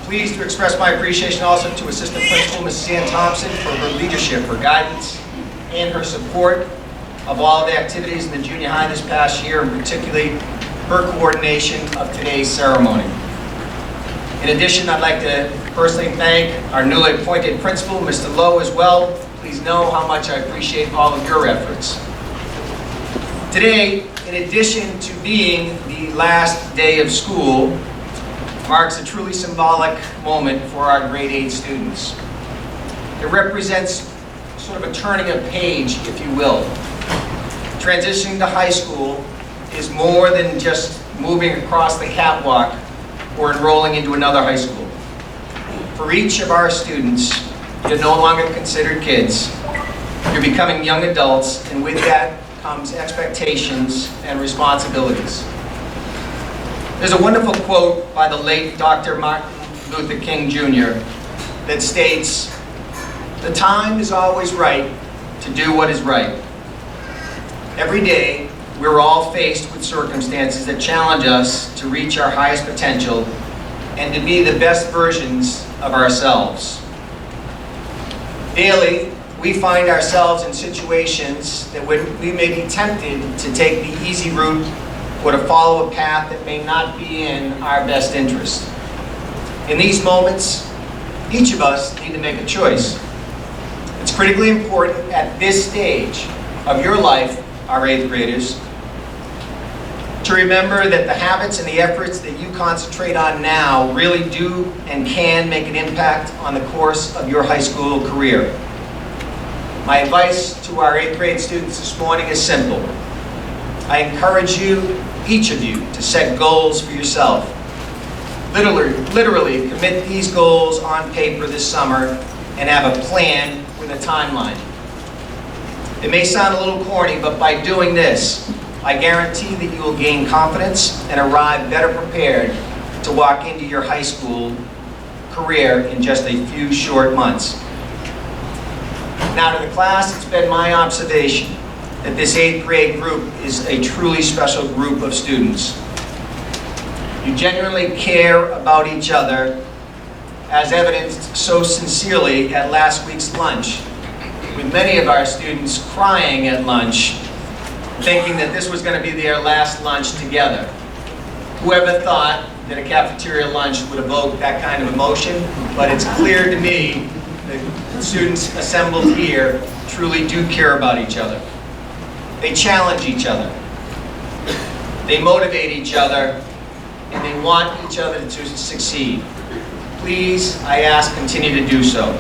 Pleased to express my appreciation also to Assistant Principal Mrs. Ann Thompson for her leadership, her guidance, and her support of all of the activities in the junior high this past year, and particularly her coordination of today's ceremony. In addition, I'd like to personally thank our newly appointed principal, Mr. Lowe, as well. Please know how much I appreciate all of your efforts. Today, in addition to being the last day of school, marks a truly symbolic moment for our grade 8 students. It represents sort of a turning of page, if you will. Transitioning to high school is more than just moving across the catwalk or enrolling into another high school. For each of our students, you're no longer considered kids. You're becoming young adults, and with that comes expectations and responsibilities. There's a wonderful quote by the late Dr. Martin Luther King Jr. that states, "The time is always right to do what is right." Every day, we're all faced with circumstances that challenge us to reach our highest potential and to be the best versions of ourselves. Daily, we find ourselves in situations that we may be tempted to take the easy route or to follow a path that may not be in our best interest. In these moments, each of us need to make a choice. It's critically important at this stage of your life, our 8th graders, to remember that the habits and the efforts that you concentrate on now really do and can make an impact on the course of your high school career. My advice to our 8th grade students this morning is simple. I encourage you, each of you, to set goals for yourself. Literally commit these goals on paper this summer and have a plan with a timeline. It may sound a little corny, but by doing this, I guarantee that you will gain confidence and arrive better prepared to walk into your high school career in just a few short months. Now to the class, it's been my observation that this 8th grade group is a truly special group of students. You genuinely care about each other, as evidenced so sincerely at last week's lunch, with many of our students crying at lunch, thinking that this was going to be their last lunch together. Whoever thought that a cafeteria lunch would evoke that kind of emotion, but it's clear to me that students assembled here truly do care about each other. They challenge each other. They motivate each other, and they want each other to succeed. Please, I ask, continue to do so.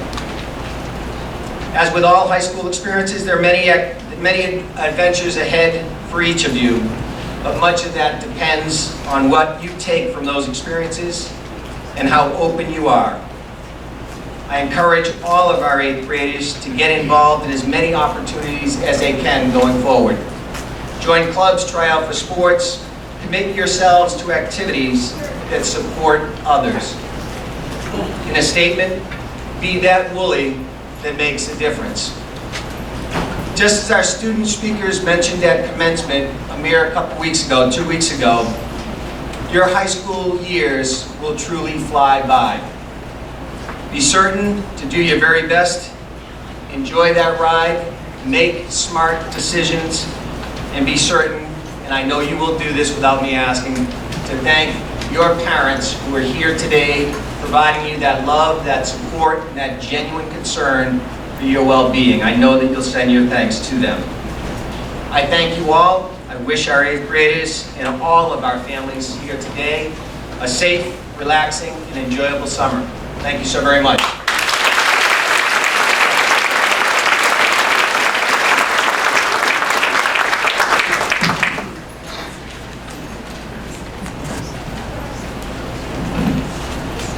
As with all high school experiences, there are many adventures ahead for each of you, but much of that depends on what you take from those experiences and how open you are. I encourage all of our 8th graders to get involved in as many opportunities as they can going forward. Join clubs, try out for sports, commit yourselves to activities that support others. In a statement, be that Wooly that makes a difference. Just as our student speakers mentioned at commencement a mere couple weeks ago, 2 weeks ago, your high school years will truly fly by. Be certain to do your very best, enjoy that ride, make smart decisions, and be certain, and I know you will do this without me asking, to thank your parents who are here today, providing you that love, that support, and that genuine concern for your well-being. I know that you'll send your thanks to them. I thank you all. I wish our 8th graders and all of our families here today a safe, relaxing, and enjoyable summer. Thank you so very much.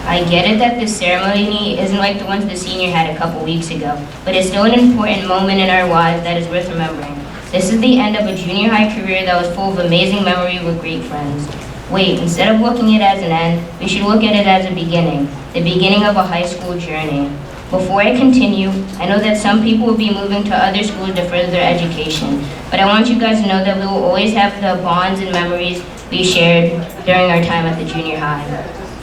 I get it that this ceremony isn't like the ones the senior had a couple weeks ago, but it's still an important moment in our lives that is worth remembering. This is the end of a junior high career that was full of amazing memories with great friends. Wait, instead of looking at it as an end, we should look at it as a beginning, the beginning of a high school journey. Before I continue, I know that some people will be moving to other schools to further their education, but I want you guys to know that we will always have the bonds and memories we shared during our time at the junior high.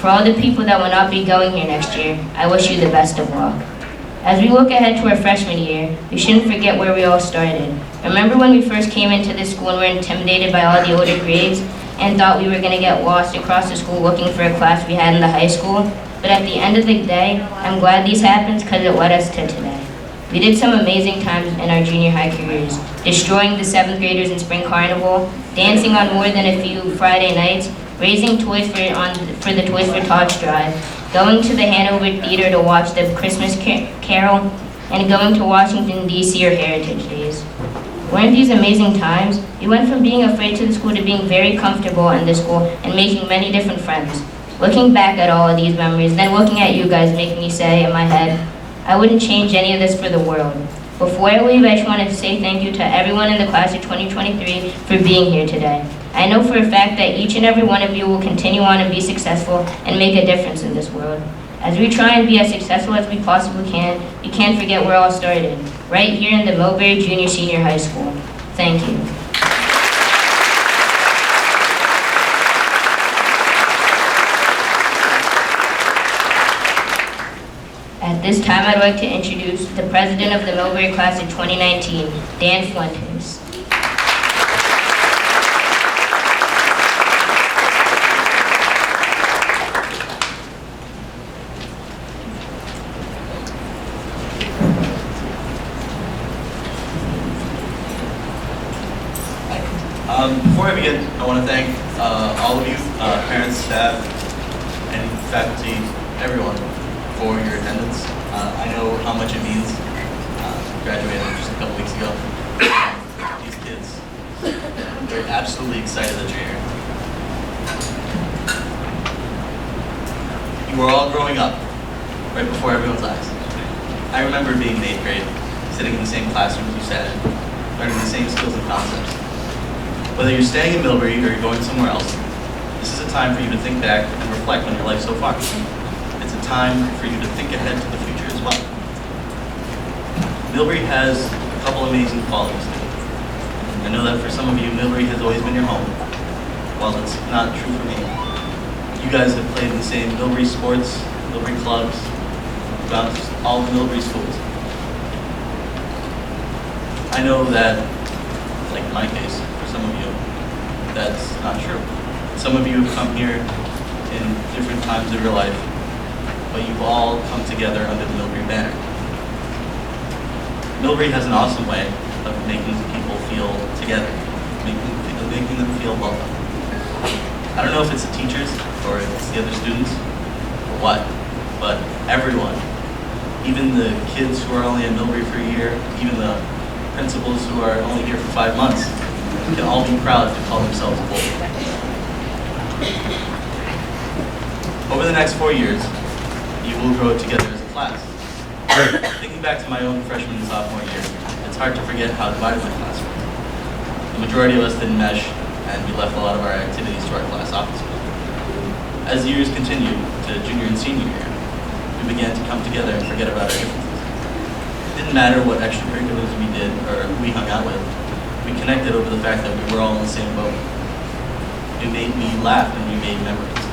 For all the people that will not be going here next year, I wish you the best of luck. As we look ahead to our freshman year, we shouldn't forget where we all started. Remember when we first came into this school and were intimidated by all the older grades and thought we were going to get lost across the school looking for a class we had in the high school? But at the end of the day, I'm glad these happened because it led us to today. We did some amazing times in our junior high careers, destroying the 7th graders in spring carnival, dancing on more than a few Friday nights, raising toys for the Toys for Tots drive, going to the Hanover Theater to watch the Christmas Carol, and going to Washington, D.C. or Heritage Days. Weren't these amazing times? We went from being afraid to the school to being very comfortable in the school and making many different friends. Looking back at all of these memories, then looking at you guys make me say in my head, I wouldn't change any of this for the world. Before I leave, I just wanted to say thank you to everyone in the class of 2023 for being here today. I know for a fact that each and every one of you will continue on and be successful and make a difference in this world. As we try and be as successful as we possibly can, we can't forget where it all started, right here in the Millbury Junior Senior High School. Thank you. At this time, I'd like to introduce the president of the Millbury class of 2019, Dan Fuentes. Before I begin, I want to thank all of you, parents, staff, and faculty, everyone, for your attendance. I know how much it means. Graduated just a couple weeks ago. These kids, they're absolutely excited that you're here. You were all growing up right before everyone's eyes. I remember being in 8th grade, sitting in the same classroom as you sat in, learning the same skills and concepts. Whether you're staying in Millbury or you're going somewhere else, this is a time for you to think back and reflect on your life so far. It's a time for you to think ahead to the future as well. Millbury has a couple amazing qualities. I know that for some of you, Millbury has always been your home. Well, that's not true for me. You guys have played in the same Millbury sports, Millbury clubs, throughout all the Millbury schools. I know that, like in my case, some of you, that's not true. Some of you have come here in different times of your life, but you've all come together under the Millbury banner. Millbury has an awesome way of making people feel together, making them feel welcome. I don't know if it's the teachers or if it's the other students or what, but everyone, even the kids who are only in Millbury for a year, even the principals who are only here for 5 months, can all be proud to call themselves bold. Over the next 4 years, you will grow together as a class. Thinking back to my own freshman and sophomore year, it's hard to forget how divided my class was. The majority of us didn't mesh, and we left a lot of our activities to our class offices. As the years continued to junior and senior year, we began to come together and forget about our differences. It didn't matter what extracurriculars we did or who we hung out with. We connected over the fact that we were all in the same boat. It made me laugh and we made memories.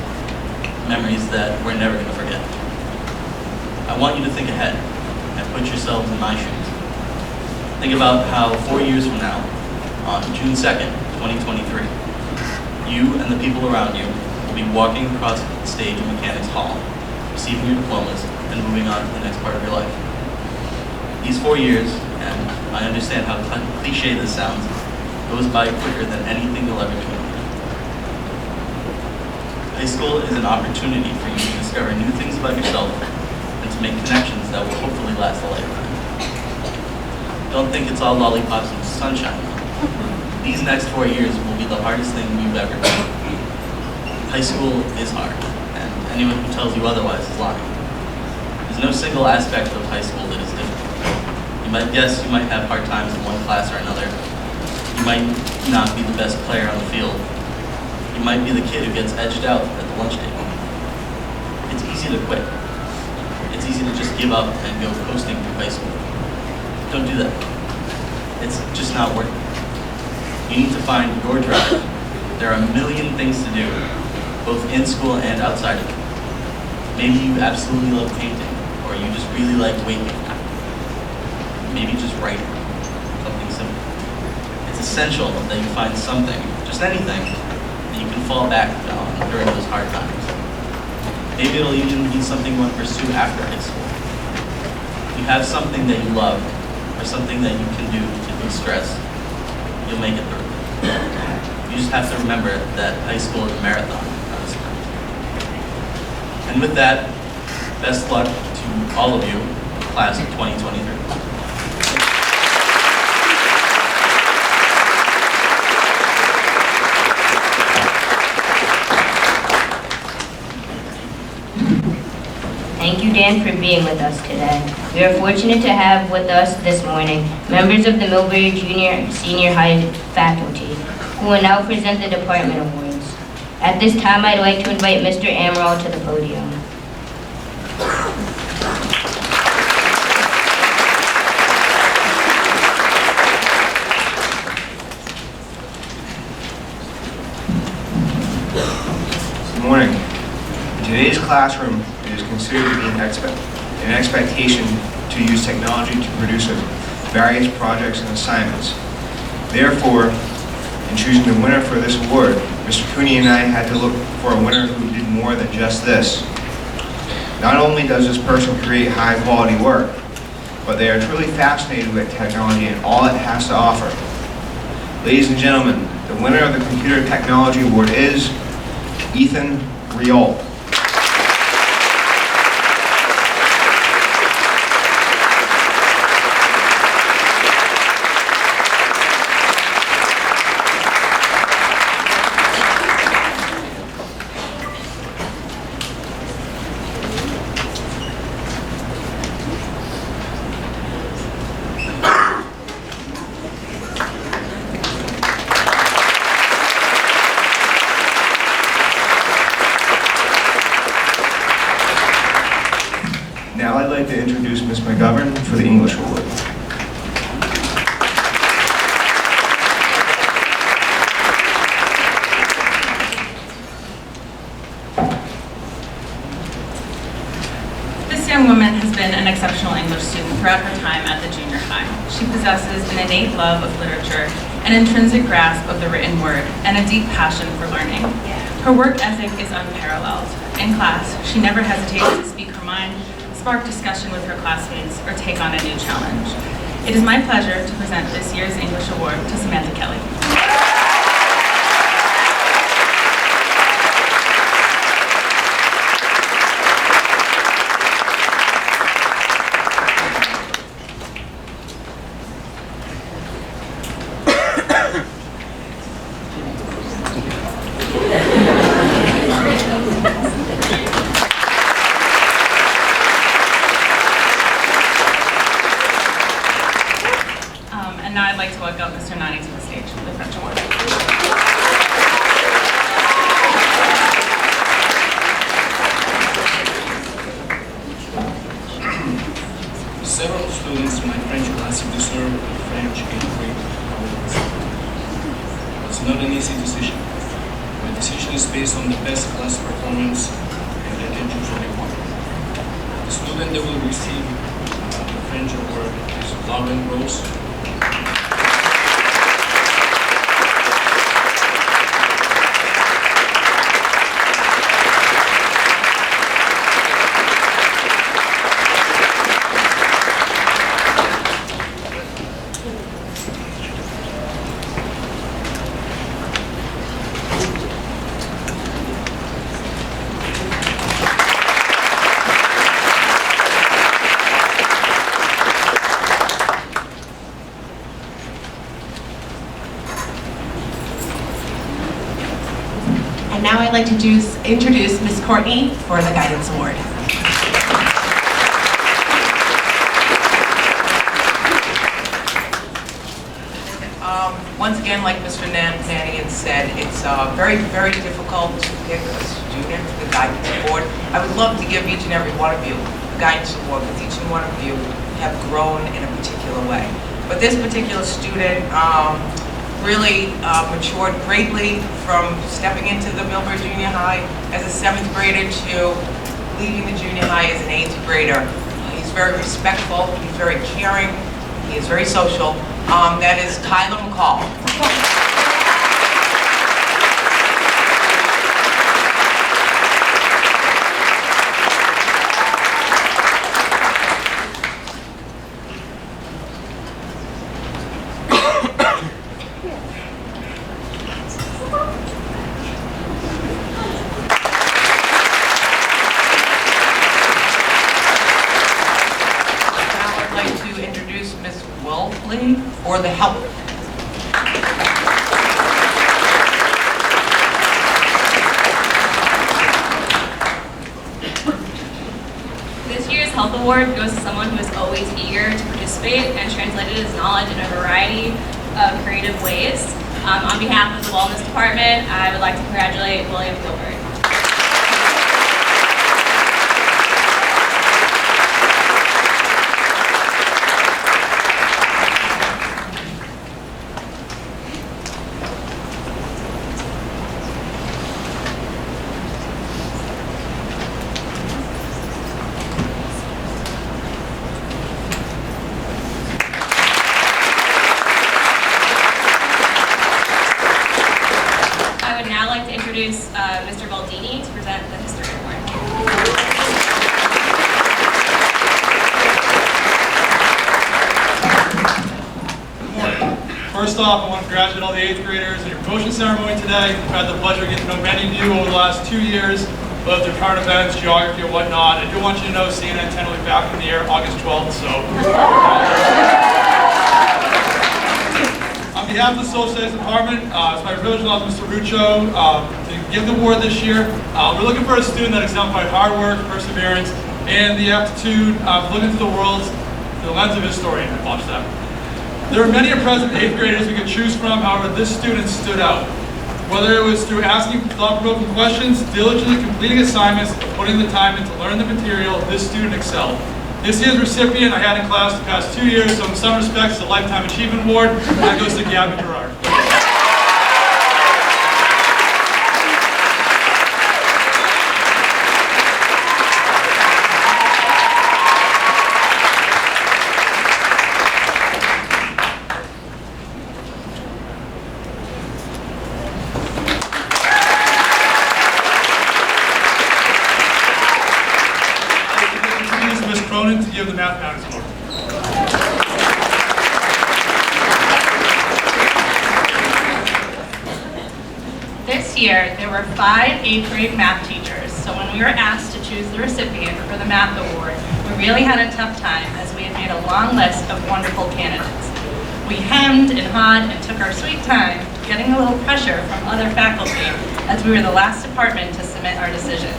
Memories that we're never going to forget. I want you to think ahead and put yourselves in my shoes. Think about how 4 years from now, on June 2nd, 2023, you and the people around you will be walking across the stage in Mechanics Hall, receiving your diplomas, and moving on to the next part of your life. These 4 years, and I understand how cliche this sounds, goes by quicker than anything you'll ever do in life. High school is an opportunity for you to discover new things about yourself and to make connections that will hopefully last a lifetime. Don't think it's all lollipops and sunshine. These next 4 years will be the hardest thing you've ever done. High school is hard, and anyone who tells you otherwise is lying. There's no single aspect of high school that is difficult. You might guess you might have hard times in one class or another. You might not be the best player on the field. You might be the kid who gets edged out at the lunch table. It's easy to quit. It's easy to just give up and go coasting through high school. Don't do that. It's just not worth it. You need to find your drive. There are a million things to do, both in school and outside of it. Maybe you absolutely love painting, or you just really like waking. Maybe just writing, something simple. It's essential that you find something, just anything, that you can fall back on during those hard times. Maybe it'll even be something you want to pursue after high school. If you have something that you love, or something that you can do to de-stress, you'll make it through. You just have to remember that high school is a marathon, not a sprint. And with that, best luck to all of you, class of 2023. Thank you, Dan, for being with us today. We are fortunate to have with us this morning members of the Millbury Junior Senior High faculty, who will now present the department awards. At this time, I'd like to invite Mr. Amaral to the podium. Good morning. In today's classroom, it is considered to be an expectation to use technology to produce various projects and assignments. Therefore, in choosing the winner for this award, Mr. Cooney and I had to look for a winner who did more than just this. Not only does this person create high-quality work, but they are truly fascinated with technology and all it has to offer. Ladies and gentlemen, the winner of the Computer Technology Award is Ethan Riol. Now I'd like to introduce Ms. McGovern for the English Award. This young woman has been an exceptional English student throughout her time at the junior high. She possesses an innate love of literature, an intrinsic grasp of the written word, and a deep passion for learning. Her work ethic is unparalleled. In class, she never hesitates to speak her mind, spark discussion with her classmates, or take on a new challenge. It is my pleasure to present this year's English Award to Samantha Kelly. And now I'd like to welcome Mr. Nani to the stage for the French Award. Several students in my French class deserve French in grade awards. It's not an easy decision. My decision is based on the best class performance and I can choose only one. The student that will receive the French award is Lauren Rose. And now I'd like to introduce Ms. Courtney for the Guidance Award. Once again, like Mr. Nanian said, it's very, very difficult to pick a student for the Guidance Award. I would love to give each and every one of you a Guidance Award because each and one of you have grown in a particular way. But this particular student really matured greatly from stepping into the Millbury Junior High as a 7th grader to leaving the junior high as an 8th grader. He's very respectful, he's very caring, he is very social. That is Tyler McCall. Or the help. This year's Health Award goes to someone who is always eager to participate and translated his knowledge in a variety of creative ways. On behalf of the Wellness Department, I would like to congratulate William Gilbert. Introduce Mr. Baldini to present the History Award. Good morning. First off, I want to congratulate all the 8th graders in your promotion ceremony today. I've had the pleasure of getting to know many of you over the last 2 years, both through current events, geography, or whatnot. I do want you to know CNN 10 will be back in the air August 12th, so. On behalf of the Social Studies Department, it's my privilege to Mr. Ruccio to give the award this year. We're looking for a student that exemplified hard work, perseverance, and the aptitude of looking through the world through the lens of a historian. Watch that. There are many impressive 8th graders we could choose from, however, this student stood out. Whether it was through asking thought-provoking questions, diligently completing assignments, or putting the time in to learn the material, this student excelled. This year's recipient I had in class the past 2 years, so in some respects it's a Lifetime Achievement Award, and that goes to Gabby Gerard. To give the mathematics award. This year, there were 5 8th grade math teachers, so when we were asked to choose the recipient for the math award, we really had a tough time as we had made a long list of wonderful candidates. We hemmed and hawed and took our sweet time, getting a little pressure from other faculty as we were the last department to submit our decision.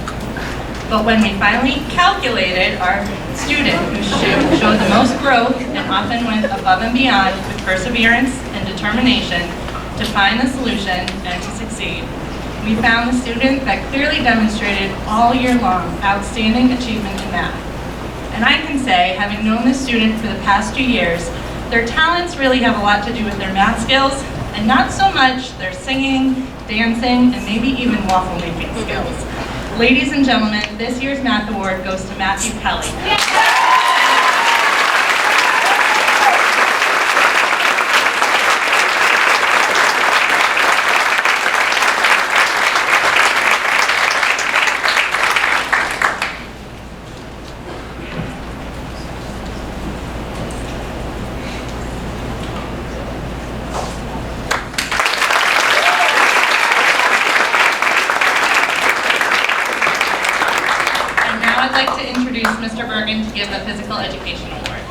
But when we finally calculated our student who showed the most growth and often went above and beyond with perseverance and determination to find the solution and to succeed, we found the student that clearly demonstrated all year long outstanding achievement in math. And I can say, having known this student for the past 2 years, their talents really have a lot to do with their math skills and not so much their singing, dancing, and maybe even waffle making skills. Ladies and gentlemen, this year's Math Award goes to Matthew Kelly. I'd like to introduce Mr. Bergen to give the Physical Education Award.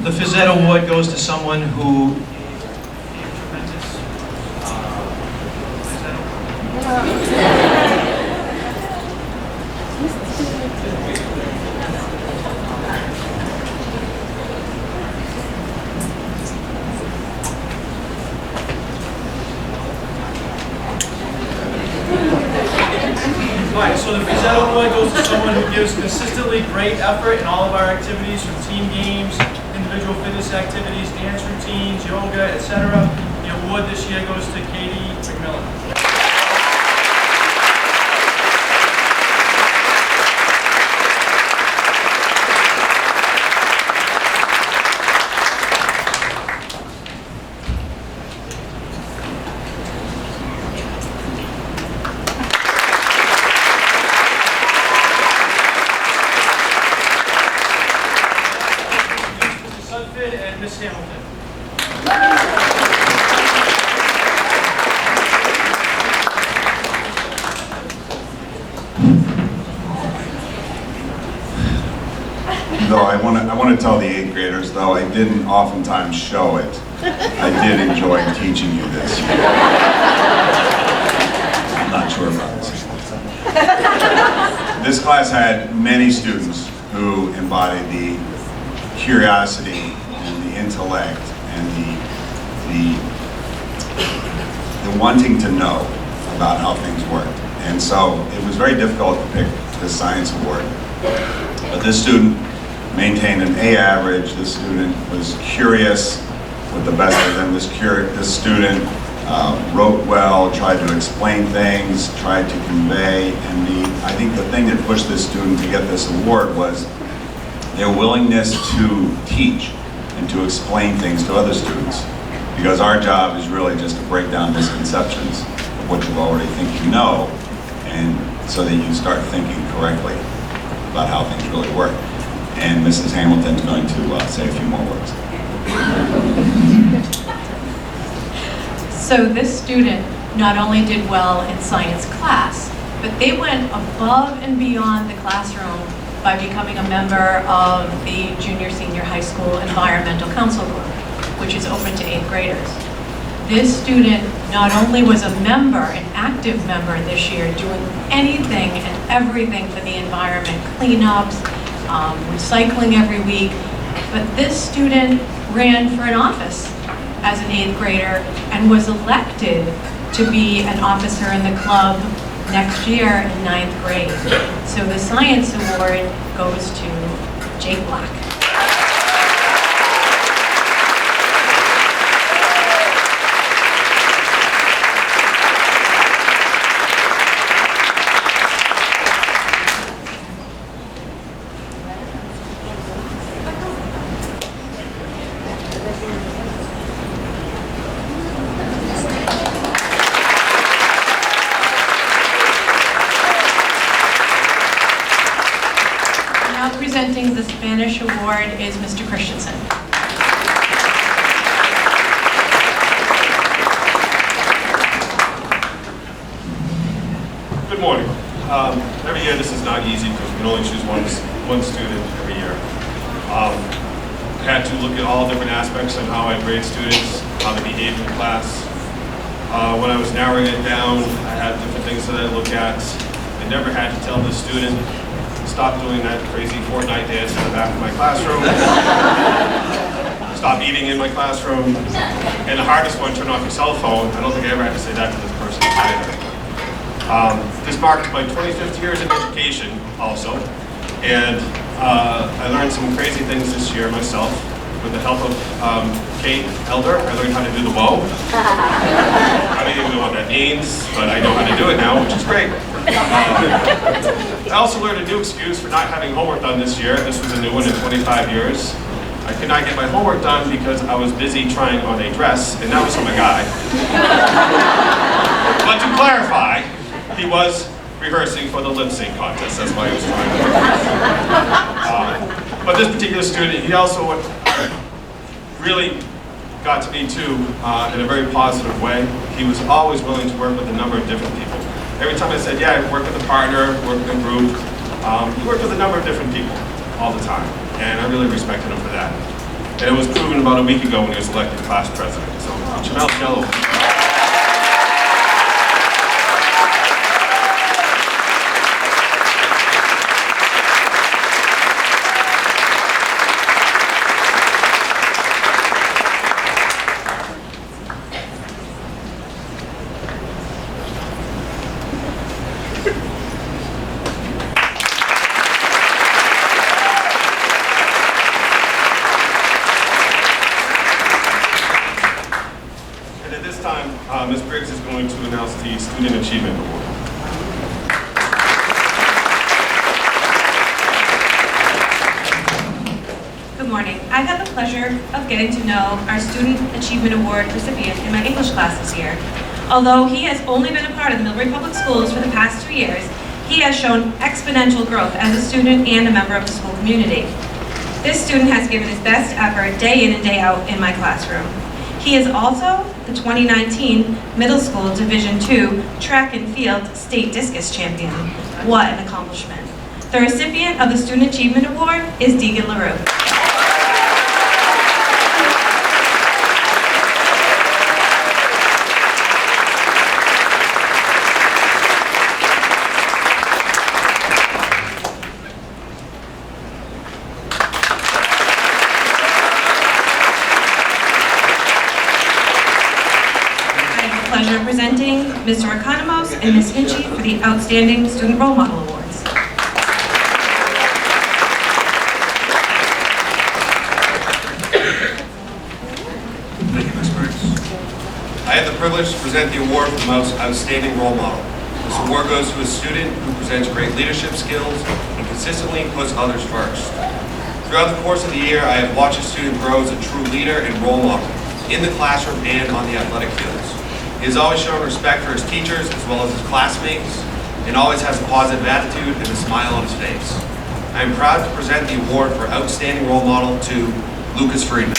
The Phys Ed Award goes to someone who Right, so the Phys Ed Award goes to someone who gives consistently great effort in all of our activities, from team games, individual individual fitness activities, dance routines, yoga, etc. The award this year goes to Katie McMillan. And Miss Hamilton. Though I want to tell the 8th graders, though I didn't oftentimes show it, I did enjoy teaching you this. I'm not sure about this. This class had many students who embodied the curiosity and the intellect and the wanting to know about how things worked. And so it was very difficult to pick the science award. But this student maintained an A average. This student was curious with the best of them. This student wrote well, tried to explain things, tried to convey. And I think the thing that pushed this student to get this award was their willingness to teach and to explain things to other students. Because our job is really just to break down misconceptions of what you already think you know, and so that you start thinking correctly about how things really work. And Mrs. Hamilton's going to say a few more words. So this student not only did well in science class, but they went above and beyond the classroom by becoming a member of the junior-senior high school environmental council group, which is open to 8th graders. This student not only was a member, an active member this year, doing anything and everything for the environment, cleanups, recycling every week, but this student ran for an office as an 8th grader and was elected to be an officer in the club next year in 9th grade. So the science award goes to Jake Black. Presenting the Spanish award is Mr. Christensen. Good morning. Every year this is not easy because we can only choose one student every year. I had to look at all different aspects of how I grade students, how they behave in class. When I was narrowing it down, I had different things that I look at. I never had to tell the student, stop doing that crazy Fortnite dance in the back of my classroom. Stop eating in my classroom. And the hardest one, turn off your cell phone. I don't think I ever had to say that to this person either. This marked my 25th years in education also. And I learned some crazy things this year myself. With the help of Kate Elder, I learned how to do the bow. I don't even know what that means, but I know how to do it now, which is great. I also learned a new excuse for not having homework done this year. This was a new one in 25 years. I could not get my homework done because I was busy trying on a dress, and that was from a guy. But to clarify, he was rehearsing for the lip sync contest. That's why he was trying to rehearse. But this particular student, he also really got to me too in a very positive way. He was always willing to work with a number of different people. Every time I said, yeah, I work with a partner, work with a group, he worked with a number of different people all the time. And I really respected him for that. And it was proven about a week ago when he was elected class president. So, Jamel Jello. Ms. Briggs is going to announce the Student Achievement Award. Good morning. I've had the pleasure of getting to know our Student Achievement Award recipient in my English class this year. Although he has only been a part of the Millbury Public Schools for the past 2 years, he has shown exponential growth as a student and a member of the school community. This student has given his best effort day in and day out in my classroom. He is also the 2019 Middle School Division II Track and Field State Discus Champion. What an accomplishment. The recipient of the Student Achievement Award is Deegan LaRue. Pleasure presenting Mr. Economos and Ms. Hinchy for the Outstanding Student Role Model Awards. Thank you, Ms. Briggs. I have the privilege to present the award for the most outstanding role model. This award goes to a student who presents great leadership skills and consistently puts others first. Throughout the course of the year, I have watched a student grow as a true leader and role model in the classroom and on the athletic fields. He has always shown respect for his teachers as well as his classmates, and always has a positive attitude and a smile on his face. I am proud to present the award for Outstanding Role Model to Lucas Friedman.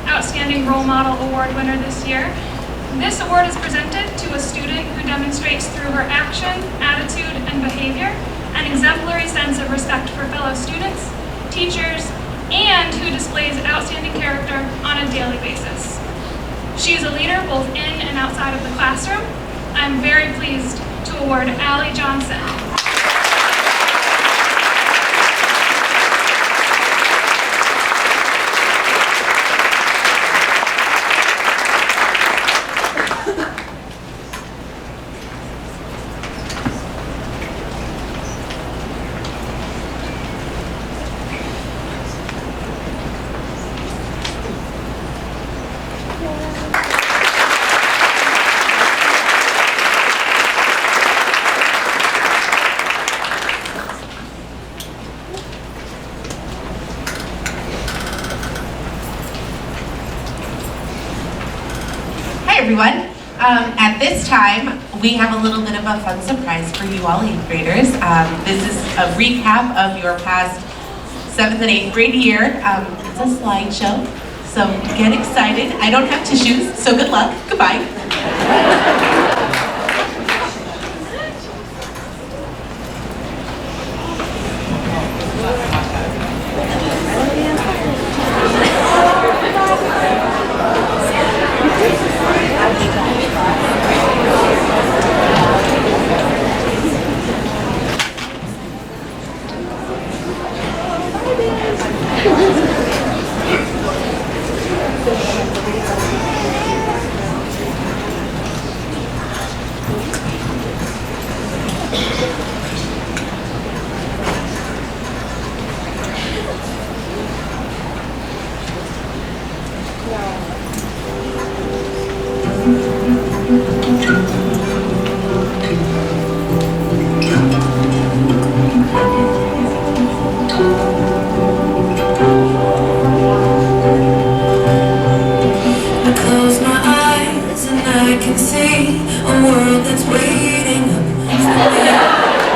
Outstanding Role Model Award winner this year. This award is presented to a student who demonstrates through her action, attitude, and behavior an exemplary sense of respect for fellow students, teachers, and who displays outstanding character on a daily basis. She is a leader both in and outside of the classroom. I'm very pleased to award Allie Johnson. Everyone. At this time, we have a little bit of a fun surprise for you all 8th graders. This is a recap of your past 7th and 8th grade year. It's a slideshow, so get excited. I don't have tissues, so good luck. Goodbye. I can see a world that's waiting up for me.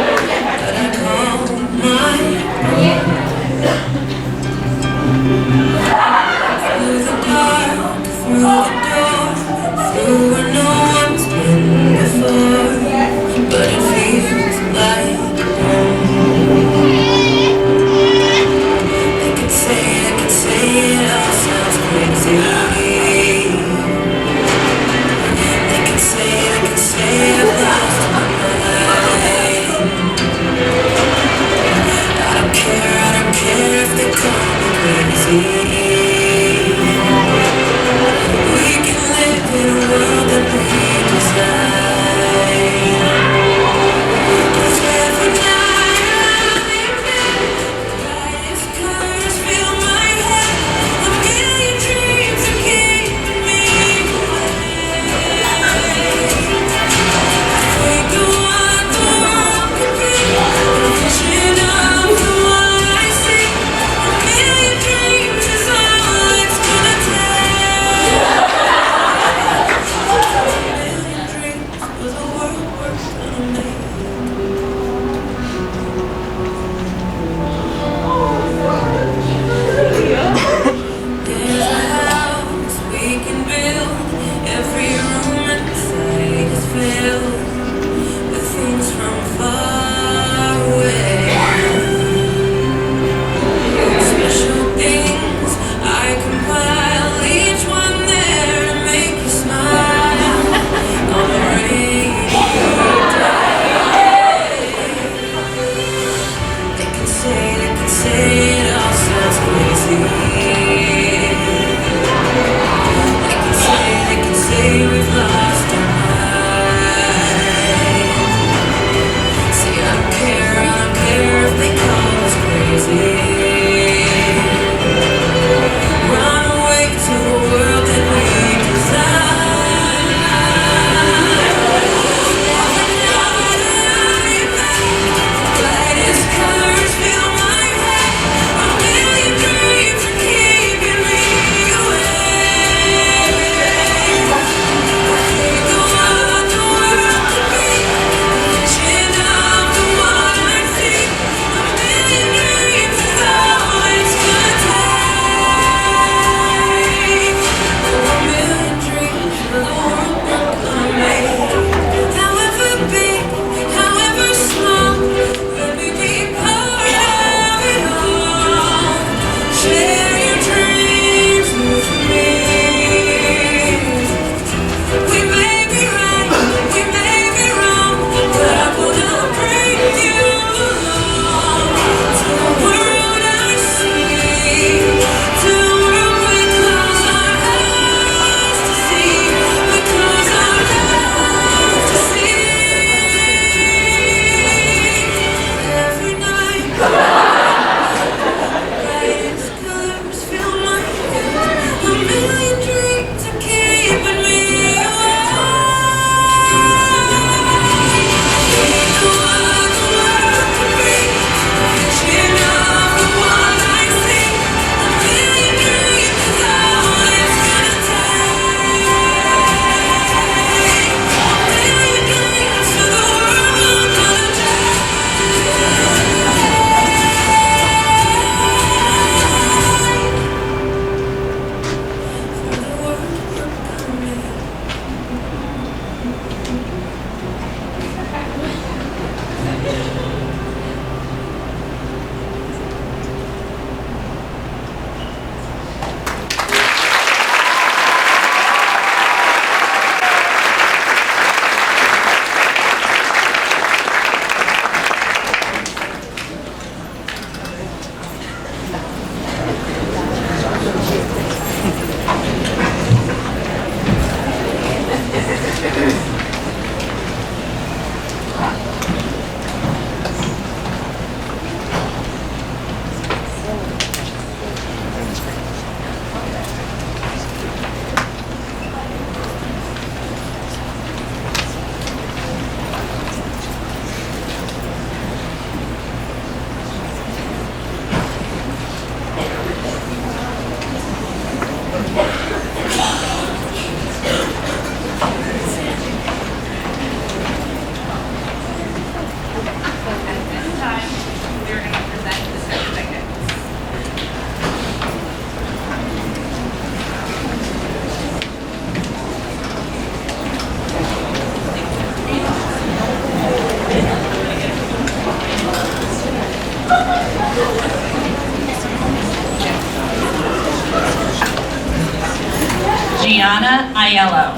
Gianna Aiello.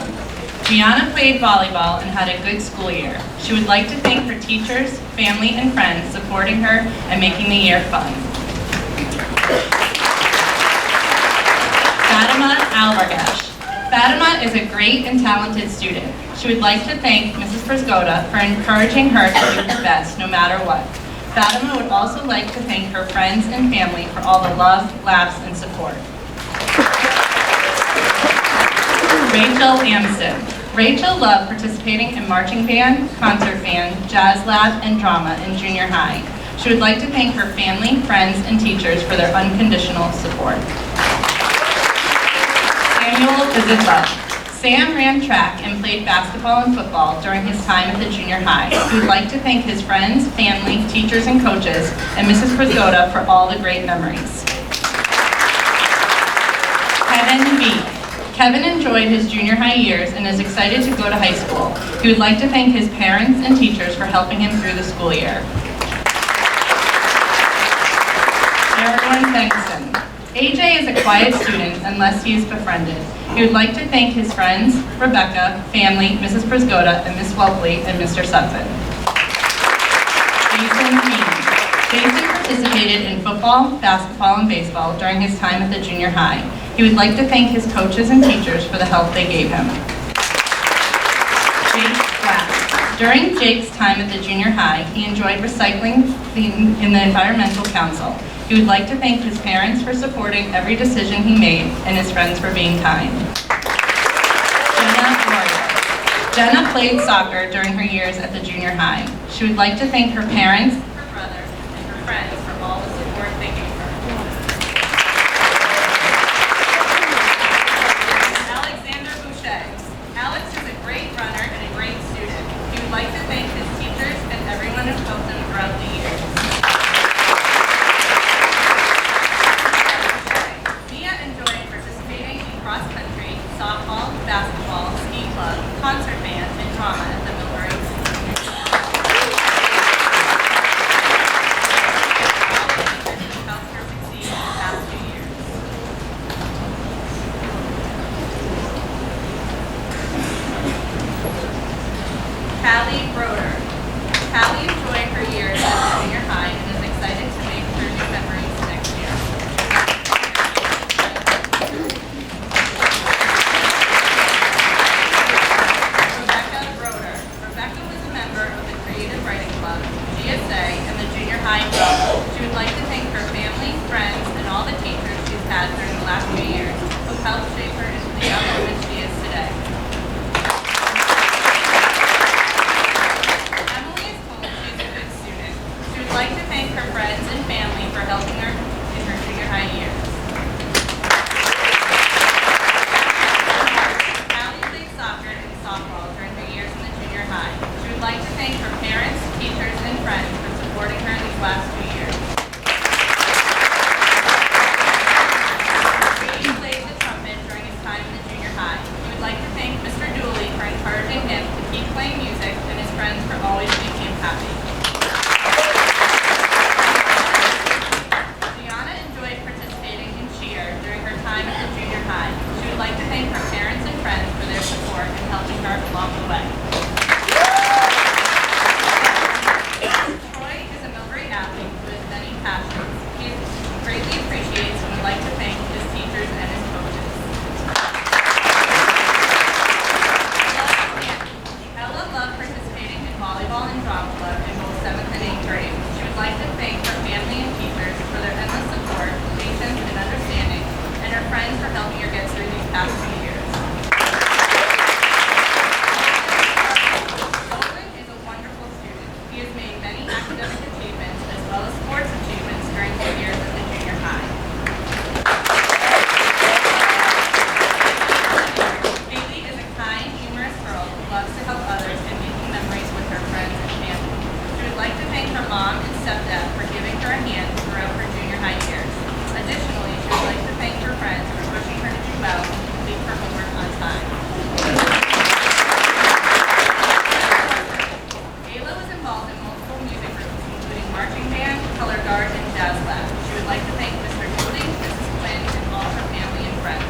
Gianna played volleyball and had a good school year. She would like to thank her teachers, family, and friends supporting her and making the year fun. Fatima Albergash. Fatima is a great and talented student. She would like to thank Mrs. Prisgoda for encouraging her to do her best no matter what. Fatima would also like to thank her friends and family for all the love, laughs, and support. Rachel Amston. Rachel loved participating in marching band, concert band, jazz lab, and drama in junior high. She would like to thank her family, friends, and teachers for their unconditional support. Samuel Vizitla. Sam ran track and played basketball and football during his time at the junior high. He would like to thank his friends, family, teachers, and coaches, and Mrs. Prisgoda for all the great memories. Kevin B. Kevin enjoyed his junior high years and is excited to go to high school. He would like to thank his parents and teachers for helping him through the school year. Aaron Bankston. AJ is a quiet student unless he is befriended. He would like to thank his friends, Rebecca, family, Mrs. Prisgoda, and Miss Welpley, and Mr. Sutphin. Jason Keene. Jason participated in football, basketball, and baseball during his time at the junior high. He would like to thank his coaches and teachers for the help they gave him. Jake Glass. During Jake's time at the junior high, he enjoyed recycling in the environmental council. He would like to thank his parents for supporting every decision he made and his friends for being kind. Jenna Warrior. Jenna played soccer during her years at the junior high. She would like to thank her parents, her brothers, and her friends for all the support they gave her. Alexander Boucher. Alex is a great runner and a great student. He would like to thank his teachers and everyone who helped him throughout the years. Cross-country, softball, basketball, ski club, concert band, and drama at the Millbury. Helped her succeed in the past 2 years. Callie Broder. Callie enjoyed her years at the junior high and is excited to make her new memories next year. She would like to thank her family, friends, and all the teachers she's had during the last few years who helped shape her into the young woman she is today. Emily is told she's a good student. She would like to thank her friends and family for helping her in her junior high years. Callie played soccer and softball during her years in the junior high. She would like to thank her parents, teachers, and friends for supporting her these last 2 years. Brady played the trumpet during his time in the junior high. He would like to thank Mr. Dooley for encouraging him to keep playing music and his friends for always making him happy. Gianna enjoyed participating in cheer during her time at the junior high. She would like to thank her parents and friends for their support and helping her along the way. Troy is a Millbury athlete who has many passions. He greatly appreciates and would like to thank his teachers and his coaches. Ella loved participating in volleyball and drama club in both 7th and 8th grade. She would like to thank her family and teachers for their endless support, patience, and understanding, and her friends for helping her get through these past 2 years. He has made many academic achievements as well as sports achievements during his years at the junior high. Haley is a kind, humorous girl who loves to help others and making memories with her friends and family. She would like to thank her mom and stepdad for giving her a hand throughout her junior high years. Additionally, she would like to thank her friends for pushing her to do well and complete her homework on time. Involved in multiple music groups, including marching band, color guard, and jazz lab. She would like to thank Mr. Golding, Mrs. Quinn, and all her family and friends.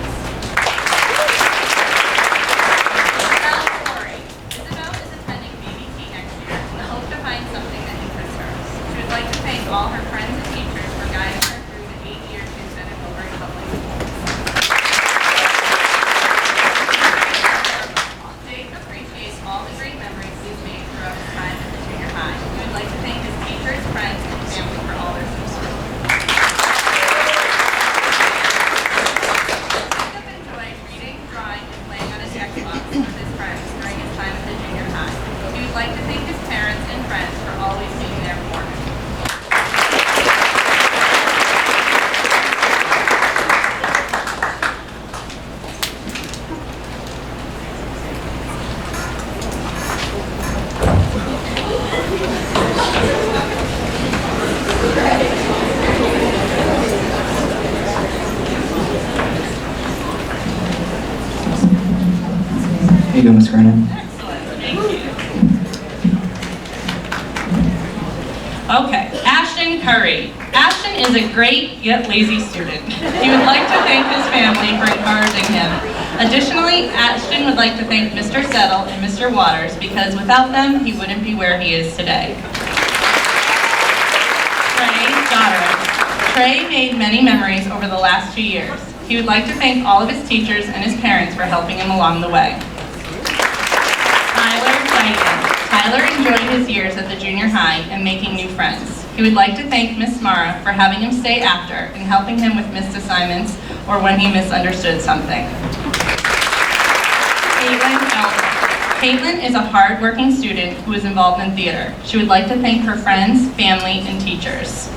find something that interests her. She would like to thank all her friends and teachers for guiding her through the 8 years she's been in Millbury Public Schools. Jake appreciates all the great memories he's made throughout his time at the junior high. He would like to thank his teachers, friends, and family for all their support. Jacob enjoyed reading, drawing, and playing on his Xbox with his friends during his time at the junior high. He would like to thank his parents and friends for always being there for him. How you doing, Ms. Garner? Okay, Ashton Curry. Ashton is a great yet lazy student. He would like to thank his family for encouraging him. Additionally, Ashton would like to thank Mr. Settle and Mr. Waters because without them, he wouldn't be where he is today. Trey Goddard. Trey made many memories over the last 2 years. He would like to thank all of his teachers and his parents for helping him along the way. Tyler Dyken. Tyler enjoyed his years at the junior high and making new friends. He would like to thank Miss Mara for having him stay after and helping him with missed assignments or when he misunderstood something. Caitlin Elder. Caitlin is a hard-working student who is involved in theater. She would like to thank her friends, family, and teachers.